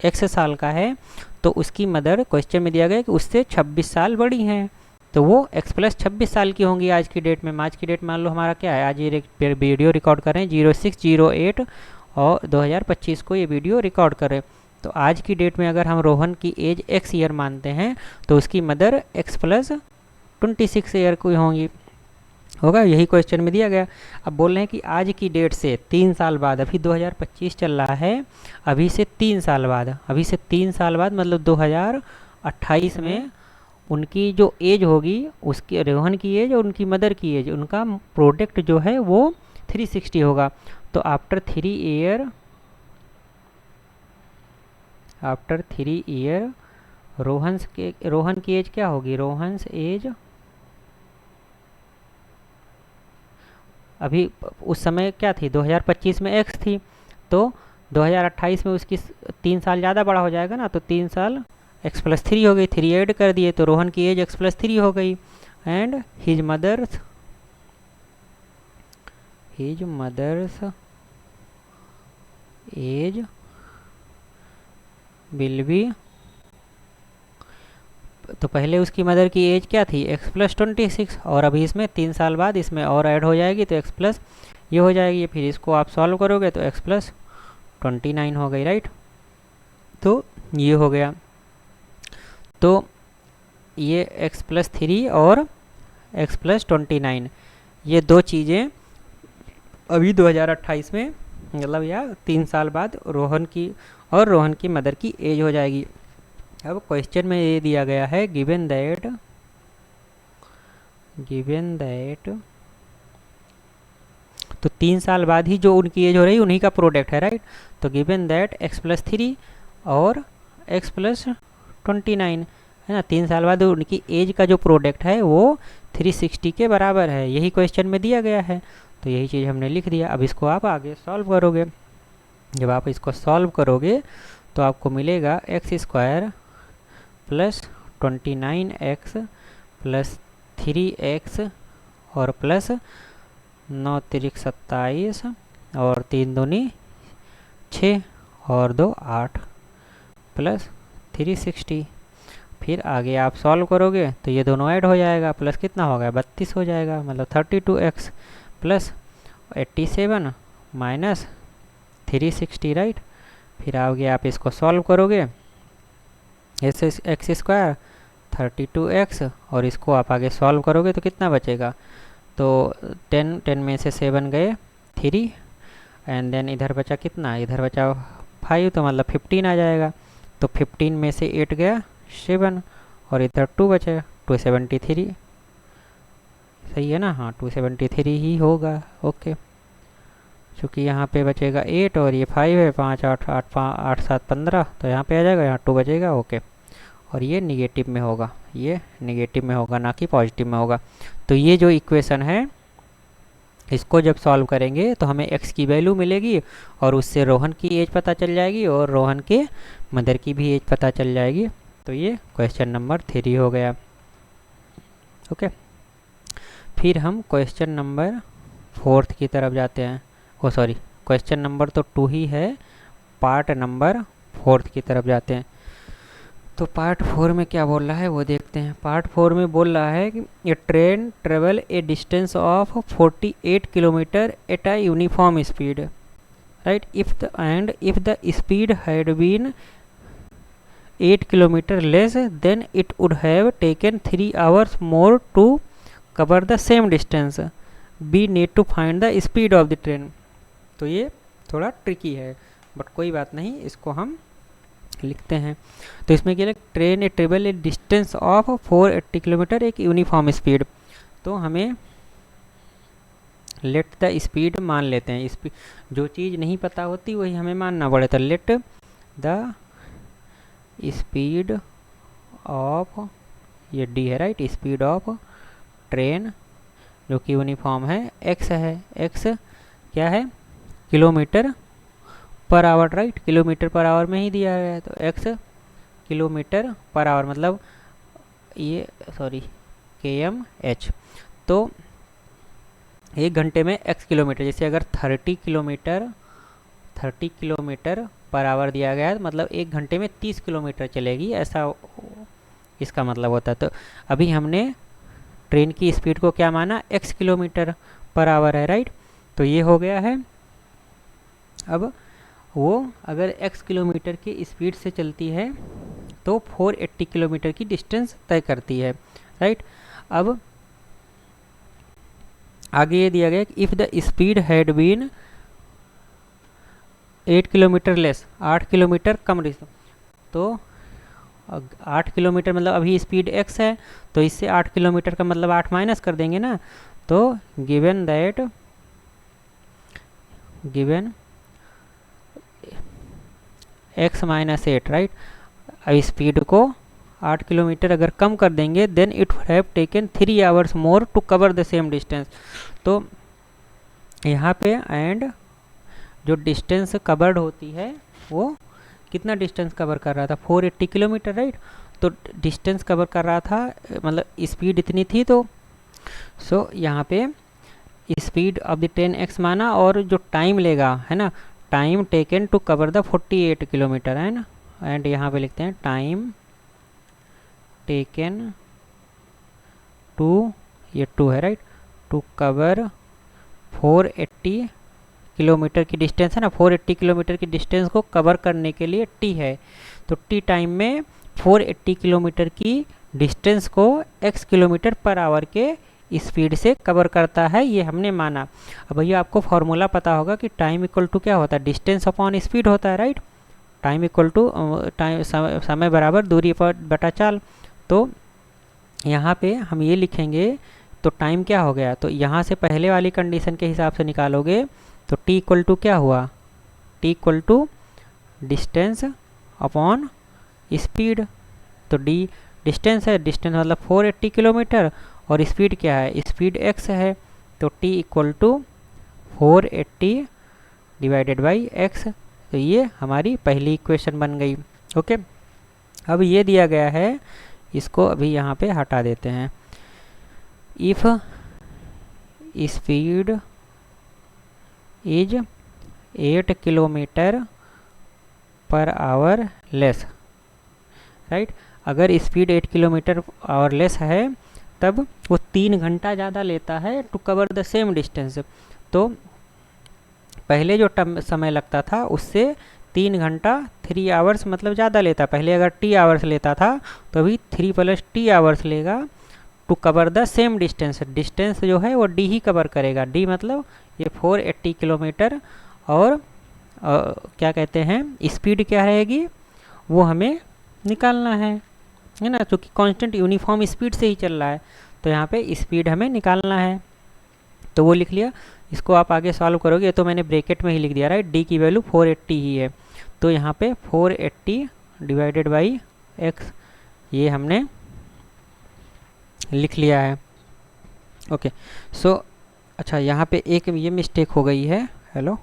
एक्स साल का है, तो उसकी मदर क्वेश्चन में दिया गया कि उससे 26 साल बड़ी हैं, तो वो एक्स प्लस 26 साल की होंगी आज की डेट में। आज की डेट मान लो हमारा क्या है, आज ये वीडियो रिकॉर्ड कर रहे हैं 06/08 और 2025 को ये वीडियो रिकॉर्ड कर रहे हैं। तो आज की डेट में अगर हम रोहन की एज एक्स ईयर मानते हैं तो उसकी मदर एक्स प्लस 26 ईयर की होंगी, होगा, यही क्वेश्चन में दिया गया। अब बोल रहे हैं कि आज की डेट से 3 साल बाद, अभी 2025 चल रहा है, अभी से 3 साल बाद मतलब 2028 में उनकी जो एज होगी, उसकी रोहन की एज और उनकी मदर की एज, उनका प्रोडक्ट जो है वो 360 होगा। तो आफ्टर 3 ईयर रोहन की एज क्या होगी, रोहन्स एज अभी उस समय क्या थी, 2025 में एक्स थी, तो 2028 में उसकी 3 साल ज़्यादा बड़ा हो जाएगा ना, तो 3 साल एक्स प्लस 3 हो गई, 3 ऐड कर दिए तो रोहन की एज एक्स प्लस 3 हो गई। And his mother's age will be, तो पहले उसकी मदर की एज क्या थी, एक्स प्लस 26, और अभी इसमें 3 साल बाद इसमें और ऐड हो जाएगी तो एक्स प्लस ये हो जाएगी, फिर इसको आप सॉल्व करोगे तो एक्स प्लस 29 हो गई, राइट। तो ये हो गया। तो ये x प्लस 3 और x प्लस 29, ये दो चीज़ें अभी 2028 में, मतलब या 3 साल बाद रोहन की मदर की एज हो जाएगी। अब क्वेश्चन में ये दिया गया है गिवन दैट तो 3 साल बाद ही जो उनकी एज हो रही है उन्हीं का प्रोडक्ट है, राइट। तो गिवन दैट x प्लस 3 और x प्लस 29 है ना, 3 साल बाद उनकी एज का जो प्रोडक्ट है वो 360 के बराबर है, यही क्वेश्चन में दिया गया है। तो यही चीज़ हमने लिख दिया। अब इसको आप आगे सॉल्व करोगे, जब आप इसको सॉल्व करोगे तो आपको मिलेगा x square plus 29x plus 3x और प्लस 9 3 27 और 3 दूनी 6 और 2 8 प्लस 360। फिर आगे आप सॉल्व करोगे तो ये दोनों ऐड हो जाएगा, प्लस कितना होगा 32 हो जाएगा, मतलब 32x प्लस 87 माइनस 360, राइट। फिर आगे आप इसको सॉल्व करोगे, एक्स स्क्वायर 32x और इसको आप आगे सॉल्व करोगे तो कितना बचेगा, तो 10 में से 7 गए 3 एंड देन इधर बचा कितना, इधर बचा 5, तो मतलब 15 आ जाएगा। तो 15 में से 8 गया 7 और इधर 2 बचेगा 273, सही है ना, हाँ 273 ही होगा, ओके। क्योंकि यहाँ पे बचेगा 8 और ये 5 है, 5 8 8 8 7 15, तो यहाँ पे आ जाएगा, यहाँ 2 बचेगा, ओके। और ये निगेटिव में होगा, ये निगेटिव में होगा ना कि पॉजिटिव में होगा। तो ये जो इक्वेशन है इसको जब सॉल्व करेंगे तो हमें x की वैल्यू मिलेगी और उससे रोहन की एज पता चल जाएगी और रोहन के मदर की भी एज पता चल जाएगी। तो ये क्वेश्चन नंबर 3 हो गया। ओके, फिर हम क्वेश्चन नंबर 4 की तरफ जाते हैं। ओ सॉरी, क्वेश्चन नंबर तो 2 ही है, पार्ट नंबर 4 की तरफ जाते हैं। तो पार्ट 4 में क्या बोल रहा है वो देखते हैं। पार्ट 4 में बोल रहा है कि a train travel a distance of 48 kilometre at a uniform speed, right, if the speed had been 8 kilometre less than it would have taken 3 hours more to cover the same distance, we need to find the speed of the train. तो ये थोड़ा tricky है but कोई बात नहीं, इसको हम लिखते हैं। तो इसमें क्या है, train A travel a distance of 480 kilometre एक यूनिफॉर्म स्पीड। तो हमें लेट द स्पीड मान लेते हैं। स्पीड, जो चीज़ नहीं पता होती वही हमें मानना पड़े। तो लेट द स्पीड ऑफ, ये डी है राइट, स्पीड ऑफ ट्रेन जो कि यूनिफॉर्म है, एक्स है। एक्स क्या है, kilometre per our, right, kilometre per our में ही दिया गया है। तो एक्स किलोमीटर पर आवर मतलब ये सॉरी km/h। तो 1 घंटे में x किलोमीटर, जैसे अगर 30 किलोमीटर पर आवर दिया गया है मतलब 1 घंटे में 30 किलोमीटर चलेगी, ऐसा इसका मतलब होता है। तो अभी हमने ट्रेन की स्पीड को क्या माना, x किलोमीटर पर आवर है, राइट। तो ये हो गया है। अब वो अगर x किलोमीटर की स्पीड से चलती है तो 480 किलोमीटर की डिस्टेंस तय करती है, राइट। अब आगे ये दिया गया कि if the speed had been 8 kilometre less, 8 kilometre कम, तो 8 किलोमीटर मतलब अभी स्पीड x है तो इससे 8 किलोमीटर का मतलब 8 माइनस कर देंगे ना। तो गिवन x माइनस 8, राइट। अब स्पीड को 8 किलोमीटर अगर कम कर देंगे then it would have taken 3 hours more to cover the same distance. तो यहाँ पे एंड जो डिस्टेंस कवर्ड होती है वो कितना डिस्टेंस कवर कर रहा था, 480 किलोमीटर, राइट। तो डिस्टेंस कवर कर रहा था मतलब स्पीड इतनी थी। तो सो यहाँ पे speed of the train x माना और जो टाइम लेगा है ना, time taken to cover the 48 kilometre है ना, एंड यहाँ पे लिखते हैं टाइम टेकन टू, ये 2 है राइट, टू कवर 480 किलोमीटर की डिस्टेंस है ना, 480 किलोमीटर की डिस्टेंस को कवर करने के लिए t है। तो t टाइम में 480 किलोमीटर की डिस्टेंस को x किलोमीटर पर आवर के स्पीड से कवर करता है, ये हमने माना। अब भैया आपको फॉर्मूला पता होगा कि टाइम इक्वल टू क्या होता है, डिस्टेंस अपॉन स्पीड होता है, right. Time equal to time, समय बराबर दूरी पर बटा चाल। तो यहाँ पे हम ये लिखेंगे तो टाइम क्या हो गया, तो यहाँ से पहले वाली कंडीशन के हिसाब से निकालोगे तो t इक्वल टू क्या हुआ, t equal to distance upon speed. तो d डिस्टेंस है, डिस्टेंस मतलब 480 किलोमीटर और स्पीड क्या है, स्पीड x है। तो t equal to 480 divided by x। तो ये हमारी पहली इक्वेशन बन गई। ओके, अब ये दिया गया है, इसको अभी यहाँ पे हटा देते हैं। If speed is 8 kilometre per hour less, right. अगर स्पीड 8 किलोमीटर आवर लेस है तब वो 3 घंटा ज़्यादा लेता है to cover the same distance. तो पहले जो समय लगता था उससे 3 घंटा 3 आवर्स मतलब ज़्यादा लेता। पहले अगर t आवर्स लेता था तो अभी 3 + t आवर्स लेगा to cover the same distance. Distance जो है वो d ही कवर करेगा, d मतलब ये 480 किलोमीटर। और क्या कहते हैं, स्पीड क्या रहेगी वो हमें निकालना है ना, क्योंकि कांस्टेंट यूनिफॉर्म स्पीड से ही चल रहा है। तो यहाँ पे स्पीड हमें निकालना है, तो वो लिख लिया। इसको आप आगे सॉल्व करोगे, तो मैंने ब्रैकेट में ही लिख दिया, राइट। डी की वैल्यू 480 ही है, तो यहाँ पे 480 डिवाइडेड बाई x ये हमने लिख लिया है। ओके, सो अच्छा यहाँ पे एक ये मिस्टेक हो गई है। हेलो,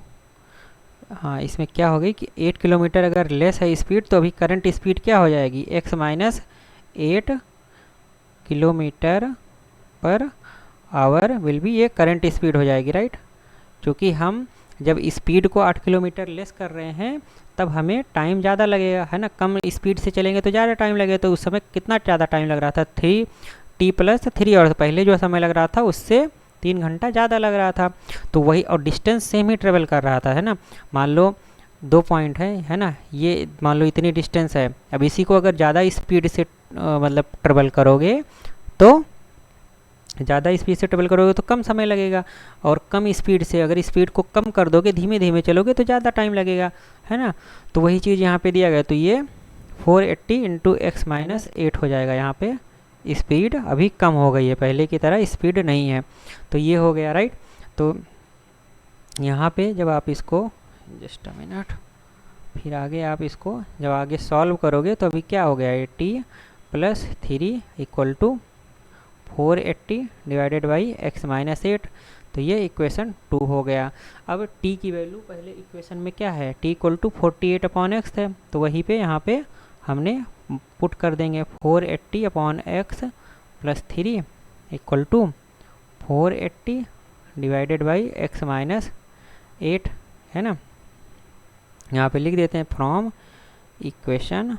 हाँ इसमें क्या हो गई कि 8 किलोमीटर अगर लेस है स्पीड तो अभी करंट स्पीड क्या हो जाएगी, x minus 8 kilometre per our will be ये करंट स्पीड हो जाएगी, राइट। क्योंकि हम जब स्पीड को 8 किलोमीटर लेस कर रहे हैं तब हमें टाइम ज़्यादा लगेगा, है ना। कम स्पीड से चलेंगे तो ज़्यादा टाइम लगेगा। तो उस समय कितना ज़्यादा टाइम लग रहा था, 3t+3 और पहले जो समय लग रहा था उससे 3 घंटा ज़्यादा लग रहा था। तो वही, और डिस्टेंस सेम ही ट्रेवल कर रहा था, है ना। मान लो 2 पॉइंट है ना, ये मान लो इतनी डिस्टेंस है। अब इसी को अगर ज़्यादा स्पीड से मतलब ट्रेवल करोगे तो ज़्यादा स्पीड से ट्रेवल करोगे तो कम समय लगेगा, और कम स्पीड से अगर स्पीड को कम कर दोगे, धीमे धीमे चलोगे तो ज़्यादा टाइम लगेगा, है ना। तो वही चीज़ यहाँ पे दिया गया। तो ये 480 इंटू x माइनस 8 हो जाएगा। यहाँ पे स्पीड अभी कम हो गई है, पहले की तरह स्पीड नहीं है। तो ये हो गया, राइट। तो यहाँ पे जब आप इसको, जस्ट अ मिनट, फिर आगे आप इसको जब आगे सॉल्व करोगे तो अभी क्या हो गया, 80+3 equal to 480 divided by x minus 8। तो ये इक्वेशन 2 हो गया। अब t की वैल्यू पहले इक्वेशन में क्या है, t इक्वल टू 48/x है। तो वहीं पे यहाँ पे हमने पुट कर देंगे 480/x plus 3 equal to 480 divided by x minus 8, है ना। यहाँ पे लिख देते हैं फ्रॉम इक्वेशन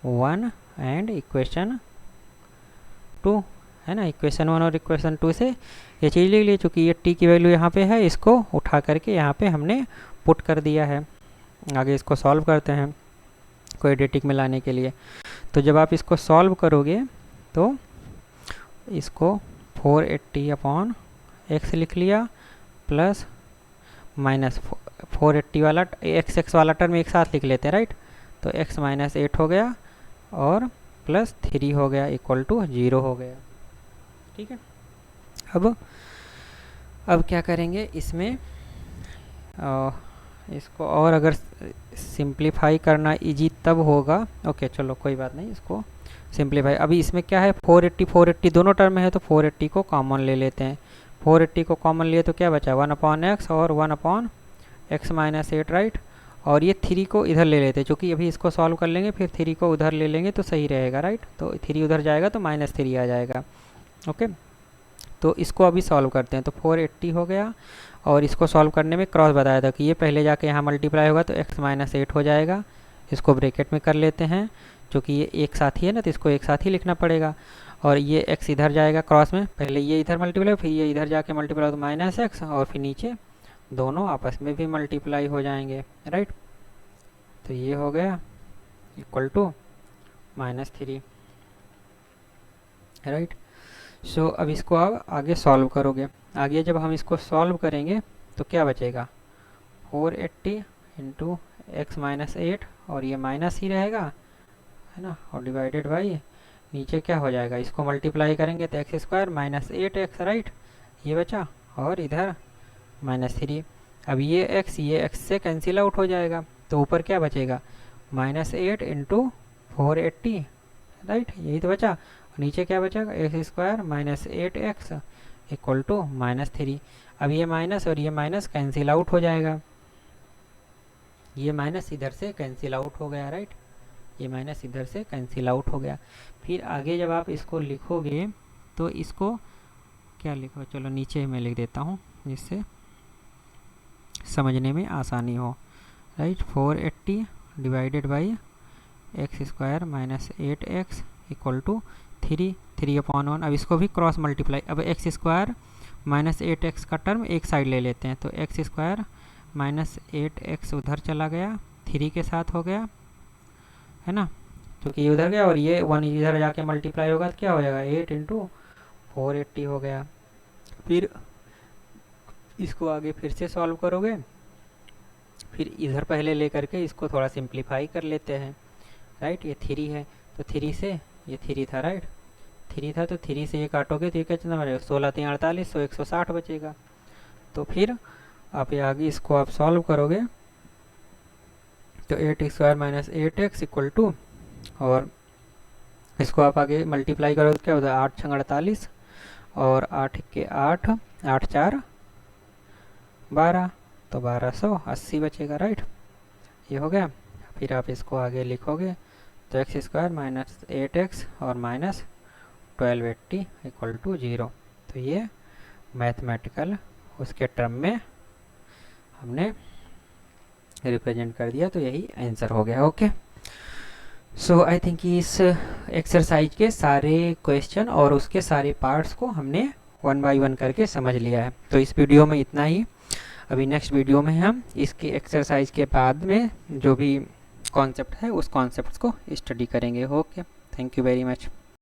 1 एंड इक्वेशन 2, है ना। इक्वेशन 1 और इक्वेशन 2 से ये चीज़ लिख ली। चूँकि ये t की वैल्यू यहाँ पे है, इसको उठा करके यहाँ पे हमने पुट कर दिया है। आगे इसको सॉल्व करते हैं क्वाड्रेटिक में लाने के लिए। तो जब आप इसको सॉल्व करोगे तो इसको 480/x लिख लिया, प्लस माइनस 480 वाला x वाला टर्म एक साथ लिख लेते हैं, राइट। तो x माइनस 8 हो गया और प्लस 3 हो गया इक्वल टू 0 हो गया, ठीक है। अब क्या करेंगे इसमें, इसको और अगर सिंप्लीफाई करना इजी तब होगा। ओके चलो कोई बात नहीं, इसको सिंप्लीफाई। अभी इसमें क्या है, 480 दोनों टर्म है तो 480 को कॉमन ले लेते हैं। 480 को कॉमन लिए तो क्या बचा, 1/x और 1/x माइनस 8, राइट। और ये 3 को इधर ले लेते हैं, क्योंकि अभी इसको सॉल्व कर लेंगे फिर 3 को उधर ले लेंगे तो सही रहेगा, राइट। तो 3 उधर जाएगा तो -3 आ जाएगा, ओके। तो इसको अभी सॉल्व करते हैं। तो 480 हो गया, और इसको सॉल्व करने में क्रॉस बताया था कि ये पहले जाके यहाँ मल्टीप्लाई होगा तो x माइनस 8 हो जाएगा। इसको ब्रैकेट में कर लेते हैं, क्योंकि ये एक साथ ही है ना तो इसको एक साथ ही लिखना पड़ेगा। और ये x इधर जाएगा क्रॉस में, पहले ये इधर मल्टीप्लाई फिर ये इधर जाके मल्टीप्लाई तो -x, और फिर नीचे दोनों आपस में भी मल्टीप्लाई हो जाएंगे, राइट। तो ये हो गया इक्वल टू -3, राइट। सो अब इसको आप आगे सॉल्व करोगे। आगे जब हम इसको सॉल्व करेंगे तो क्या बचेगा, 480 इंटू x माइनस 8, और ये माइनस ही रहेगा, है ना, और डिवाइडेड बाई नीचे क्या हो जाएगा, इसको मल्टीप्लाई करेंगे तो x² माइनस 8x, राइट, ये बचा, और इधर -3। अब ये x से कैंसिल आउट हो जाएगा तो ऊपर क्या बचेगा, -8 इंटू 480, राइट, यही तो बचा। नीचे क्या बचेगा, x² minus 8x equal to -3। अब ये माइनस और ये माइनस कैंसिल आउट हो जाएगा, ये माइनस इधर से कैंसिल आउट हो गया, राइट, ये माइनस इधर से कैंसिल आउट हो गया। फिर आगे जब आप इसको लिखोगे तो इसको क्या लिखो, चलो नीचे मैं लिख देता हूँ जिससे समझने में आसानी हो, right. 480 divided by x² minus 8x equal to 3/1। अब इसको भी क्रॉस मल्टीप्लाई, अब x² माइनस 8x का टर्म एक साइड ले लेते हैं, तो x² माइनस 8x उधर चला गया, 3 के साथ हो गया, है ना, क्योंकि ये उधर गया और ये 1 इधर जाके मल्टीप्लाई होगा तो क्या हो जाएगा, 8 इंटू 480 हो गया। फिर इसको आगे फिर से सॉल्व करोगे, फिर इधर पहले ले करके इसको थोड़ा सिंप्लीफाई कर लेते हैं, राइट। ये 3 है तो 3 से, ये 3 था, राइट, 3 था तो 3 से ये काटोगे तो ये कितना बचेगा, 16×3 = 48, तो 160 बचेगा। तो फिर आप ये आगे इसको आप सॉल्व करोगे तो 8x² minus 8x equal to, और इसको आप आगे मल्टीप्लाई करोगे तो क्या होता है, 8×6 = 48, और 8 के 8, 8×4 12, तो 1280 बचेगा, राइट। ये हो गया। फिर आप इसको आगे लिखोगे तो एक्स स्क्वायर माइनस 8x और माइनस 1280 इक्वल टू 0। तो ये मैथमेटिकल उसके टर्म में हमने रिप्रेजेंट कर दिया, तो यही आंसर हो गया। ओके, सो आई थिंक इस एक्सरसाइज के सारे क्वेश्चन और उसके सारे पार्ट्स को हमने वन बाय वन करके समझ लिया है। तो इस वीडियो में इतना ही। अभी नेक्स्ट वीडियो में हम इसके एक्सरसाइज के बाद में जो भी कॉन्सेप्ट है उस कॉन्सेप्ट को स्टडी करेंगे। Okay, thank you very much.